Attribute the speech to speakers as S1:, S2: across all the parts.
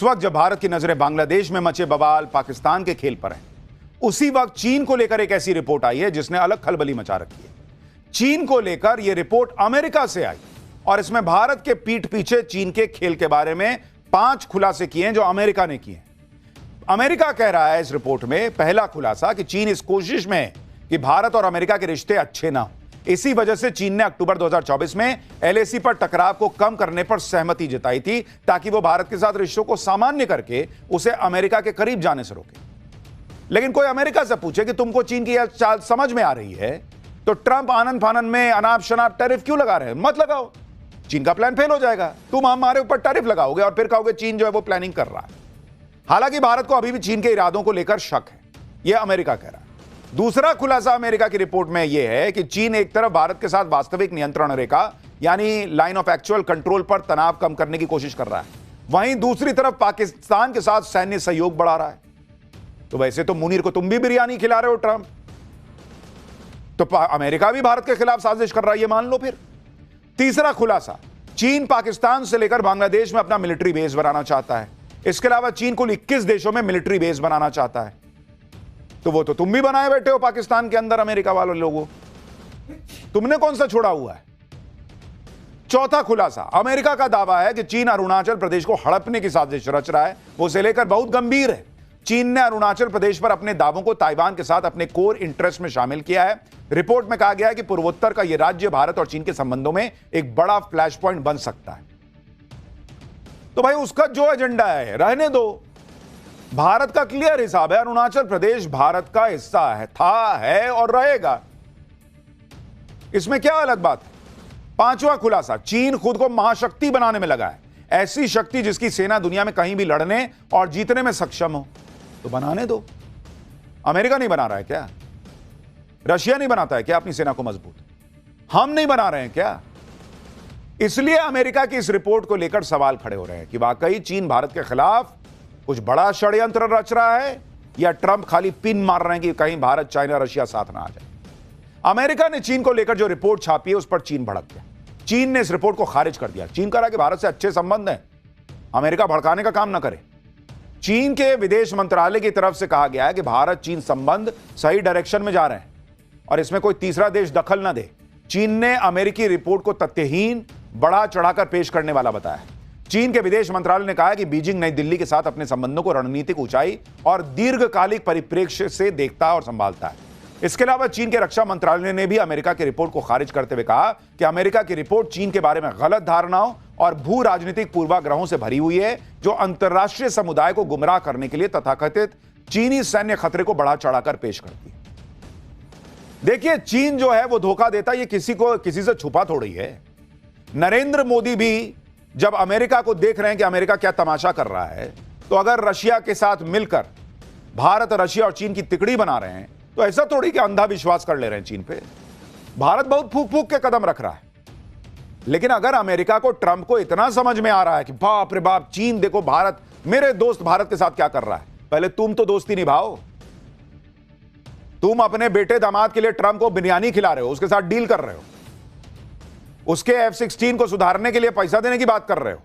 S1: इस वक्त जब भारत की नजरें बांग्लादेश में मचे बवाल, पाकिस्तान के खेल पर हैं, उसी वक्त चीन को लेकर एक ऐसी रिपोर्ट आई है जिसने अलग खलबली मचा रखी है। चीन को लेकर यह रिपोर्ट अमेरिका से आई और इसमें भारत के पीठ पीछे चीन के खेल के बारे में 5 खुलासे किए हैं जो अमेरिका ने किए हैं। अमेरिका कह रहा है इस रिपोर्ट में, पहला खुलासा, कि चीन इस कोशिश में है कि भारत और अमेरिका के रिश्ते अच्छे ना हो। इसी वजह से चीन ने अक्टूबर 2024 में एलएसी पर टकराव को कम करने पर सहमति जताई थी ताकि वो भारत के साथ रिश्तों को सामान्य करके उसे अमेरिका के करीब जाने से रोके। लेकिन कोई अमेरिका से पूछे कि तुमको चीन की यह चाल समझ में आ रही है तो ट्रंप आनंद फानन में अनाप शनाप टैरिफ क्यों लगा रहे हैं? मत लगाओ, चीन का प्लान फेल हो जाएगा। तुम हमारे ऊपर टैरिफ लगाओगे और फिर कहोगे चीन जो है वो प्लानिंग कर रहा है। हालांकि भारत को अभी भी चीन के इरादों को लेकर शक है, यह अमेरिका कह रहा है। दूसरा खुलासा अमेरिका की रिपोर्ट में यह है कि चीन एक तरफ भारत के साथ वास्तविक नियंत्रण रेखा यानी लाइन ऑफ एक्चुअल कंट्रोल पर तनाव कम करने की कोशिश कर रहा है, वहीं दूसरी तरफ पाकिस्तान के साथ सैन्य सहयोग बढ़ा रहा है। तो वैसे तो मुनीर को तुम भी बिरयानी खिला रहे हो ट्रंप, तो अमेरिका भी भारत के खिलाफ साजिश कर रहा है, ये मान लो फिर। तीसरा खुलासा, चीन पाकिस्तान से लेकर बांग्लादेश में अपना मिलिट्री बेस बनाना चाहता है। इसके अलावा चीन कुल 21 देशों में मिलिट्री बेस बनाना चाहता है। तो वो तो तुम भी बनाए बैठे हो पाकिस्तान के अंदर, अमेरिका वालों लोगों, तुमने कौन सा छोड़ा हुआ है? चौथा खुलासा, अमेरिका का दावा है कि चीन अरुणाचल प्रदेश को हड़पने की साजिश रच रहा है, वो उसे लेकर बहुत गंभीर है। चीन ने अरुणाचल प्रदेश पर अपने दावों को ताइवान के साथ अपने कोर इंटरेस्ट में शामिल किया है। रिपोर्ट में कहा गया है कि पूर्वोत्तर का यह राज्य भारत और चीन के संबंधों में एक बड़ा फ्लैश पॉइंट बन सकता है। तो भाई उसका जो एजेंडा है रहने दो, भारत का क्लियर हिसाब है, अरुणाचल प्रदेश भारत का हिस्सा है, था, है और रहेगा। इसमें क्या अलग बात है? पांचवा खुलासा, चीन खुद को महाशक्ति बनाने में लगा है, ऐसी शक्ति जिसकी सेना दुनिया में कहीं भी लड़ने और जीतने में सक्षम हो। तो बनाने दो। अमेरिका नहीं बना रहा है क्या? रशिया नहीं बनाता है क्या अपनी सेना को मजबूत? हम नहीं बना रहे हैं क्या? इसलिए अमेरिका की इस रिपोर्ट को लेकर सवाल खड़े हो रहे हैं कि वाकई चीन भारत के खिलाफ कुछ बड़ा षड्यंत्र रच रहा है या ट्रंप खाली पिन मार रहे हैं कि कहीं भारत, चाइना, रशिया साथ ना आ जाए। अमेरिका ने चीन को लेकर जो रिपोर्ट छापी है उस पर चीन भड़क गया। चीन ने इस रिपोर्ट को खारिज कर दिया। चीन कह रहा है कि भारत से अच्छे संबंध हैं, अमेरिका भड़काने का काम ना करे। चीन के विदेश मंत्रालय की तरफ से कहा गया है कि भारत चीन संबंध सही डायरेक्शन में जा रहे हैं और इसमें कोई तीसरा देश दखल ना दे। चीन ने अमेरिकी रिपोर्ट को तथ्यहीन, बढ़ा चढ़ाकर पेश करने वाला बताया। चीन के विदेश मंत्रालय ने कहा है कि बीजिंग नई दिल्ली के साथ अपने संबंधों को रणनीतिक ऊंचाई और दीर्घकालिक परिप्रेक्ष्य से देखता और संभालता है। इसके अलावा चीन के रक्षा मंत्रालय ने भी अमेरिका की रिपोर्ट को खारिज करते हुए कहा कि अमेरिका की रिपोर्ट चीन के बारे में गलत धारणाओं और भू राजनीतिक पूर्वाग्रहों से भरी हुई है जो अंतर्राष्ट्रीय समुदाय को गुमराह करने के लिए तथाकथित चीनी सैन्य खतरे को बढ़ा चढ़ाकर पेश करती है। देखिए, चीन जो है वो धोखा देता है, ये किसी से छुपा थोड़ी है। नरेंद्र मोदी भी जब अमेरिका को देख रहे हैं कि अमेरिका क्या तमाशा कर रहा है, तो अगर रशिया के साथ मिलकर भारत, रशिया और चीन की तिकड़ी बना रहे हैं तो ऐसा थोड़ी कि अंधा विश्वास कर ले रहे हैं चीन पे। भारत बहुत फूक फूक के कदम रख रहा है। लेकिन अगर अमेरिका को, ट्रंप को इतना समझ में आ रहा है कि बाप रे बाप, चीन देखो भारत, मेरे दोस्त भारत के साथ क्या कर रहा है, पहले तुम तो दोस्ती निभाओ। तुम अपने बेटे दामाद के लिए ट्रंप को बिरयानी खिला रहे हो, उसके साथ डील कर रहे हो, उसके F-16 को सुधारने के लिए पैसा देने की बात कर रहे हो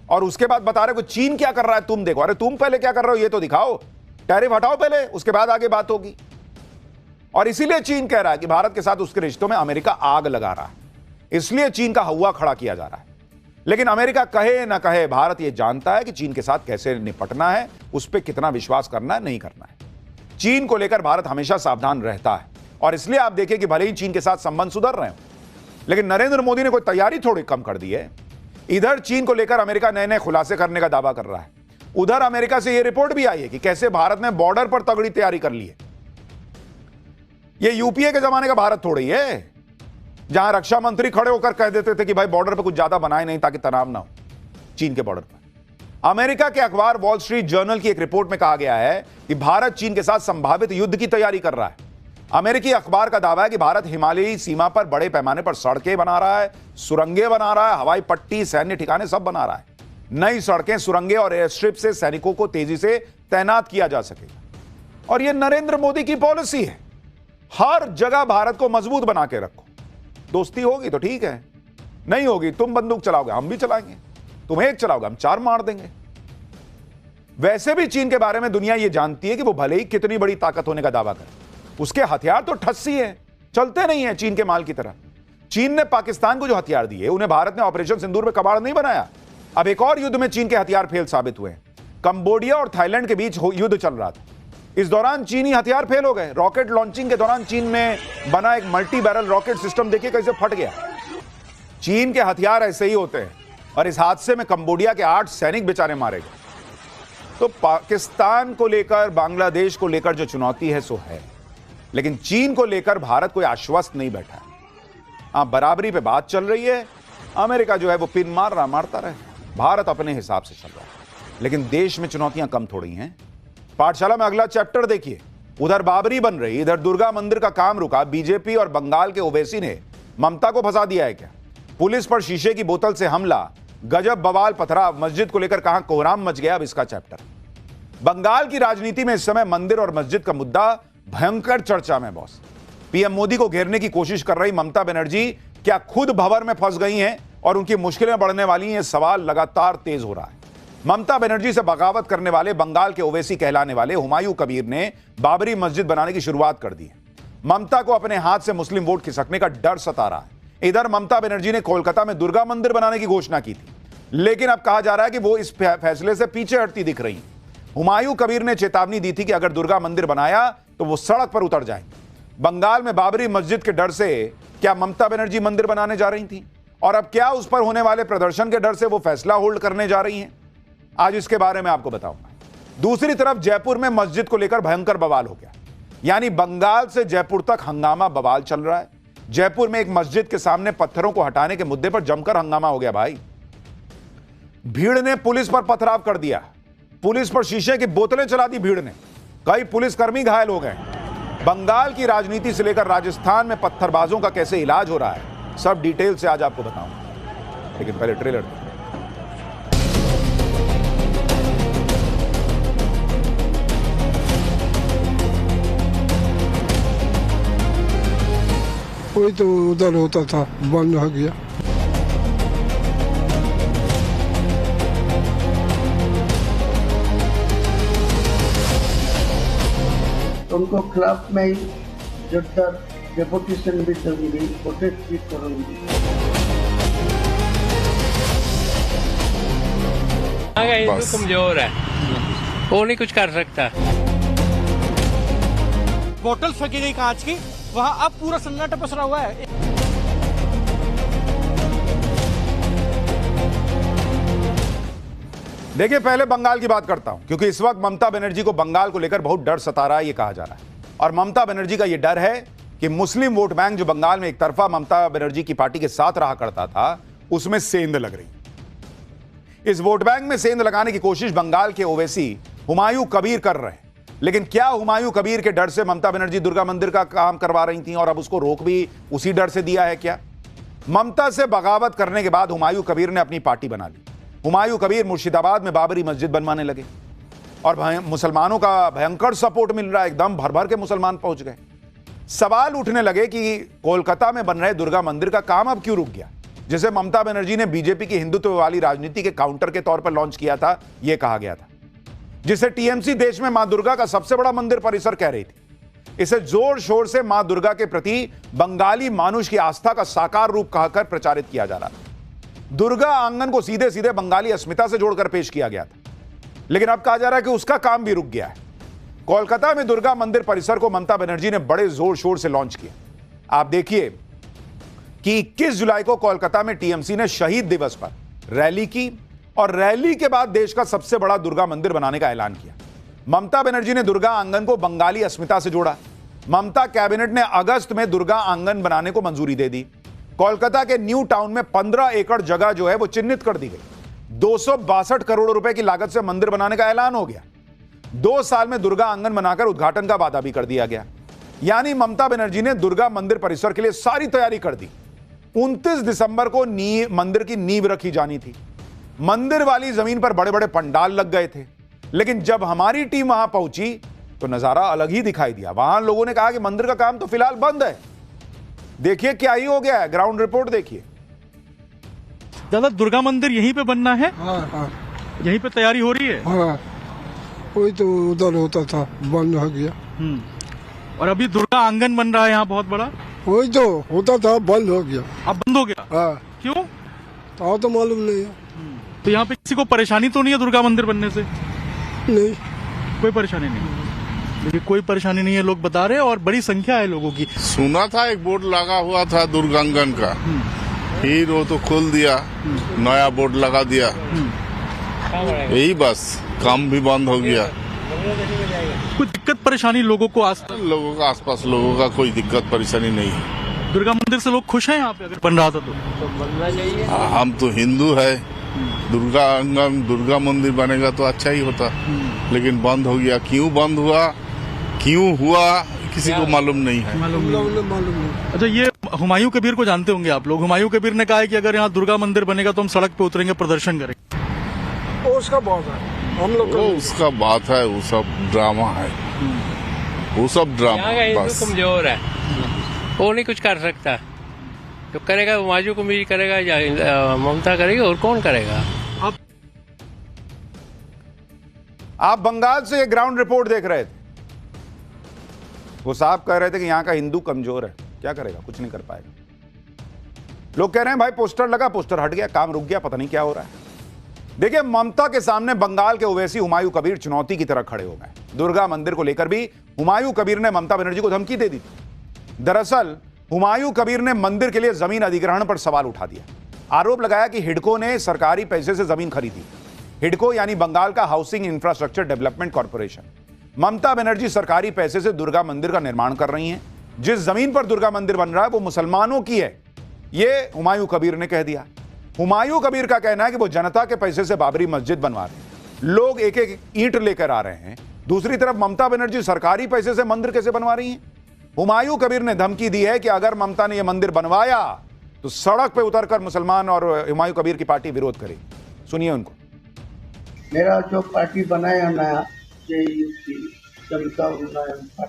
S1: और उसके बाद बता रहे हो कि चीन क्या कर रहा है तुम देखो। अरे तुम पहले क्या कर रहे हो ये तो दिखाओ, टैरिफ हटाओ पहले, उसके बाद आगे बात होगी। और इसीलिए चीन कह रहा है कि भारत के साथ उसके रिश्तों में अमेरिका आग लगा रहा है, इसलिए चीन का हवा खड़ा किया जा रहा है। लेकिन अमेरिका कहे ना कहे, भारत यह जानता है कि चीन के साथ कैसे निपटना है, उस पर कितना विश्वास करना है, नहीं करना है। चीन को लेकर भारत हमेशा सावधान रहता है और इसलिए आप देखें कि भले ही चीन के साथ संबंध सुधर रहे हो, लेकिन नरेंद्र मोदी ने कोई तैयारी थोड़ी कम कर दी है। इधर चीन को लेकर अमेरिका नए नए खुलासे करने का दावा कर रहा है, उधर अमेरिका से यह रिपोर्ट भी आई है कि कैसे भारत ने बॉर्डर पर तगड़ी तैयारी कर ली है। यह यूपीए के जमाने का भारत थोड़ी है जहां रक्षा मंत्री खड़े होकर कह देते थे कि भाई बॉर्डर पर कुछ ज्यादा बनाए नहीं ताकि तनाव ना हो चीन के बॉर्डर पर। अमेरिका के अखबार वॉल स्ट्रीट जर्नल की एक रिपोर्ट में कहा गया है कि भारत चीन के साथ संभावित युद्ध की तैयारी कर रहा है। अमेरिकी अखबार का दावा है कि भारत हिमालयी सीमा पर बड़े पैमाने पर सड़कें बना रहा है, सुरंगें बना रहा है, हवाई पट्टी, सैन्य ठिकाने सब बना रहा है। नई सड़कें, सुरंगें और एयर स्ट्रिप से सैनिकों को तेजी से तैनात किया जा सकेगा। और यह नरेंद्र मोदी की पॉलिसी है, हर जगह भारत को मजबूत बना के रखो। दोस्ती होगी तो ठीक है, नहीं होगी तुम बंदूक चलाओगे, हम भी चलाएंगे। तुम एक चलाओगे, हम 4 मार देंगे। वैसे भी चीन के बारे में दुनिया यह जानती है कि वो भले ही कितनी बड़ी ताकत होने का दावा करे, उसके हथियार तो ठस्सी हैं, चलते नहीं है चीन के माल की तरह। चीन ने पाकिस्तान को जो हथियार दिए, उन्हें भारत ने ऑपरेशन सिंदूर में कबाड़ नहीं बनाया। अब एक और युद्ध में चीन के हथियार फेल साबित हुए हैं। कंबोडिया और थाईलैंड के बीच युद्ध चल रहा था, इस दौरान चीनी हथियार फेल हो गए। रॉकेट लॉन्चिंग के दौरान चीन में बना एक मल्टी बैरल रॉकेट सिस्टम देखिए कैसे फट गया। चीन के हथियार ऐसे ही होते हैं, और इस हादसे में कंबोडिया के 8 सैनिक बेचारे मारे गए। तो पाकिस्तान को लेकर, बांग्लादेश को लेकर जो चुनौती है सो है, लेकिन चीन को लेकर भारत कोई आश्वस्त नहीं बैठा है। हाँ, बराबरी पे बात चल रही है, अमेरिका जो है वो पिन मारता रहे, भारत अपने हिसाब से चल रहा है, लेकिन देश में चुनौतियां कम थोड़ी हैं। पाठशाला में अगला चैप्टर देखिए, उधर बाबरी बन रही, इधर दुर्गा मंदिर का काम रुका। बीजेपी और बंगाल के ओवैसी ने ममता को फंसा दिया है क्या? पुलिस पर शीशे की बोतल से हमला, गजब बवाल पथराव, मस्जिद को लेकर कहां कोहराम मच गया, अब इसका चैप्टर। बंगाल की राजनीति में इस समय मंदिर और मस्जिद का मुद्दा भयंकर चर्चा में बॉस। पीएम मोदी को घेरने की कोशिश कर रही ममता बनर्जी क्या खुद भंवर में फंस गई हैं और उनकी मुश्किलें बढ़ने वाली हैं? यह सवाल लगातार तेज हो रहा है। ममता बनर्जी से बगावत करने वाले बंगाल के ओवैसी कहलाने वाले हुमायूं कबीर ने बाबरी मस्जिद बनाने की शुरुआत कर दी है। ममता को अपने हाथ से मुस्लिम वोट खिसकने का डर सता रहा है। इधर ममता बनर्जी ने कोलकाता में दुर्गा मंदिर बनाने की घोषणा की थी, लेकिन अब कहा जा रहा है कि वो इस फैसले से पीछे हटती दिख रही। हुमायूं कबीर ने चेतावनी दी थी कि अगर दुर्गा मंदिर बनाया तो वो सड़क पर उतर जाएंगे। बंगाल में बाबरी मस्जिद के डर से क्या ममता बनर्जी मंदिर बनाने जा रही थी, और अब क्या उस पर होने वाले प्रदर्शन के डर से वो फैसला होल्ड करने जा रही हैं? आज इसके बारे में आपको बताऊंगा। दूसरी तरफ जयपुर में मस्जिद को लेकर भयंकर बवाल हो गया, यानी बंगाल से जयपुर तक हंगामा बवाल चल रहा है। जयपुर में एक मस्जिद के सामने पत्थरों को हटाने के मुद्दे पर जमकर हंगामा हो गया भाई। भीड़ ने पुलिस पर पथराव कर दिया, पुलिस पर शीशे की बोतलें चला दी भीड़ ने, कई पुलिसकर्मी घायल हो गए। बंगाल की राजनीति से लेकर राजस्थान में पत्थरबाजों का कैसे इलाज हो रहा है, सब डिटेल से आज आपको बताऊंगा, लेकिन पहले ट्रेलर देखिए।
S2: कोई तो उधर होता था, बंद हो गया।
S3: उनको खिलाफ में जोरदार डेपुटेशन भी दूंगी, प्रोटेस्ट भी करूंगी।
S4: हिंदू कमजोर है, वो नहीं कुछ कर सकता।
S5: बोतल फेंकी गई कांच की, वहाँ अब पूरा सन्नाटा पसरा हुआ है।
S1: देखिए, पहले बंगाल की बात करता हूं, क्योंकि इस वक्त ममता बनर्जी को बंगाल को लेकर बहुत डर सता रहा है, ये कहा जा रहा है। और ममता बनर्जी का यह डर है कि मुस्लिम वोट बैंक जो बंगाल में एक तरफा ममता बनर्जी की पार्टी के साथ रहा करता था, उसमें सेंध लग रही। इस वोट बैंक में सेंध लगाने की कोशिश बंगाल के ओवैसी हुमायूं कबीर कर रहे हैं। लेकिन क्या हुमायूं कबीर के डर से ममता बनर्जी दुर्गा मंदिर का काम करवा रही थी और अब उसको रोक भी उसी डर से दिया है क्या? ममता से बगावत करने के बाद हुमायूं कबीर ने अपनी पार्टी बना ली। हुमायूं कबीर मुर्शिदाबाद में बाबरी मस्जिद बनवाने लगे और मुसलमानों का भयंकर सपोर्ट मिल रहा है, एकदम भर भर के मुसलमान पहुंच गए। सवाल उठने लगे कि कोलकाता में बन रहे दुर्गा मंदिर का काम अब क्यों रुक गया, जिसे ममता बनर्जी ने बीजेपी की हिंदुत्व वाली राजनीति के काउंटर के तौर पर लॉन्च किया था, यह कहा गया था, जिसे टीएमसी देश में मां दुर्गा का सबसे बड़ा मंदिर परिसर कह रही थी। इसे जोर शोर से मां दुर्गा के प्रति बंगाली मानुष की आस्था का साकार रूप कहकर प्रचारित किया जा रहा था। दुर्गा आंगन को सीधे सीधे बंगाली अस्मिता से जोड़कर पेश किया गया था, लेकिन अब कहा जा रहा है कि उसका काम भी रुक गया है। कोलकाता में दुर्गा मंदिर परिसर को ममता बनर्जी ने बड़े जोर शोर से लॉन्च किया। आप देखिए कि 21 जुलाई को कोलकाता में टीएमसी ने शहीद दिवस पर रैली की और रैली के बाद देश का सबसे बड़ा दुर्गा मंदिर बनाने का ऐलान किया। ममता बनर्जी ने दुर्गा आंगन को बंगाली अस्मिता से जोड़ा। ममता कैबिनेट ने अगस्त में दुर्गा आंगन बनाने को मंजूरी दे दी। कोलकाता के न्यू टाउन में 15 एकड़ जगह जो है वो चिन्हित कर दी गई। 262 करोड़ रुपए की लागत से मंदिर बनाने का ऐलान हो गया। 2 साल में दुर्गा आंगन बनाकर उद्घाटन का वादा भी कर दिया गया। यानी ममता बनर्जी ने दुर्गा मंदिर परिसर के लिए सारी तैयारी कर दी। 29 दिसंबर को मंदिर की नींव रखी जानी थी। मंदिर वाली जमीन पर बड़े बड़े पंडाल लग गए थे, लेकिन जब हमारी टीम वहां पहुंची तो नजारा अलग ही दिखाई दिया। वहां लोगों ने कहा कि मंदिर का काम तो फिलहाल बंद है। देखिए क्या ही हो गया है, ग्राउंड रिपोर्ट देखिए।
S5: दादा दुर्गा मंदिर यहीं पे बनना है,
S2: हाँ हाँ
S5: यहीं पे तैयारी हो रही है।
S2: हाँ, वही तो उधर होता था, बंद हो गया।
S5: और अभी दुर्गा आंगन बन रहा है यहाँ बहुत बड़ा,
S2: वही तो होता था, बंद हो गया।
S5: अब बंद हो गया।
S2: हाँ,
S5: क्यों?
S2: तो मालूम नहीं है।
S5: तो यहाँ पे किसी को परेशानी तो नहीं है दुर्गा मंदिर बनने से?
S2: नहीं,
S5: कोई परेशानी नहीं, देखिए कोई परेशानी नहीं है, लोग बता रहे हैं, और बड़ी संख्या है लोगों की।
S6: सुना था एक बोर्ड लगा हुआ था दुर्गांगन का, फिर वो तो खोल दिया, नया बोर्ड लगा दिया, यही बस, काम भी बंद हो गया।
S5: कोई दिक्कत परेशानी लोगों को
S6: लोगों का आसपास लोगों का कोई दिक्कत परेशानी नहीं है।
S5: दुर्गा मंदिर से लोग खुश हैं यहाँ पे अगर बन रहा था तो?
S6: हम तो हिंदू है, दुर्गा मंदिर बनेगा तो अच्छा ही होता, लेकिन बंद हो गया। क्यों बंद हुआ, क्यों हुआ, किसी को मालूम नहीं है।
S2: मालूम नहीं।
S5: अच्छा, ये हुमायूं कबीर को जानते होंगे आप लोग। हुमायूं कबीर ने कहा है कि अगर यहाँ दुर्गा मंदिर बनेगा तो हम सड़क पे उतरेंगे, प्रदर्शन करेंगे।
S2: उसका बात है, हम लोग
S6: वो उसका बात है, वो सब ड्रामा है, वो सब
S4: यहाँ
S6: ड्रामा
S4: का हिंदू
S6: बस।
S4: कमजोर है, वो नहीं कुछ कर सकता। तो करेगा हुमायूं कबीर करेगा या ममता करेगी, और कौन करेगा?
S1: आप बंगाल से ये ग्राउंड रिपोर्ट देख रहे थे, वो साहब कह रहे थे कि यहां का हिंदू कमजोर है, क्या करेगा, कुछ नहीं कर पाएगा। लोग कह रहे हैं भाई पोस्टर लगा, पोस्टर हट गया, काम रुक गया, पता नहीं क्या हो रहा है। देखिए, ममता के सामने बंगाल के ओवैसी हुमायूं कबीर चुनौती की तरह खड़े हो गए। दुर्गा मंदिर को लेकर भी हुमायूं कबीर ने ममता बनर्जी को धमकी दे दी थी। दरअसल हुमायूं कबीर ने मंदिर के लिए जमीन अधिग्रहण पर सवाल उठा दिया। आरोप लगाया कि हिडको ने सरकारी पैसे से जमीन खरीदी। हिडको यानी बंगाल का housing infrastructure development corporation. Mamata Banerjee सरकारी पैसे से दुर्गा मंदिर का निर्माण कर रही हैं। जिस जमीन पर दुर्गा मंदिर बन रहा है वो मुसलमानों की है, यह हुमायूं कबीर ने कह दिया। हुमायूं कबीर का कहना है कि वो जनता के पैसे से बाबरी मस्जिद बनवा रहे हैं, लोग एक एक ईंट लेकर आ रहे हैं। दूसरी तरफ ममता बनर्जी सरकारी पैसे से मंदिर कैसे बनवा रही हैं? हुमायूं कबीर ने धमकी दी है कि अगर ममता ने यह मंदिर बनवाया तो सड़क पर उतरकर मुसलमान और हुमायूं कबीर की पार्टी विरोध करेगी। सुनिए उनको।
S3: मेरा जो पार्टी बनाया नया, JUC, जनता उन्नयन पार्टी,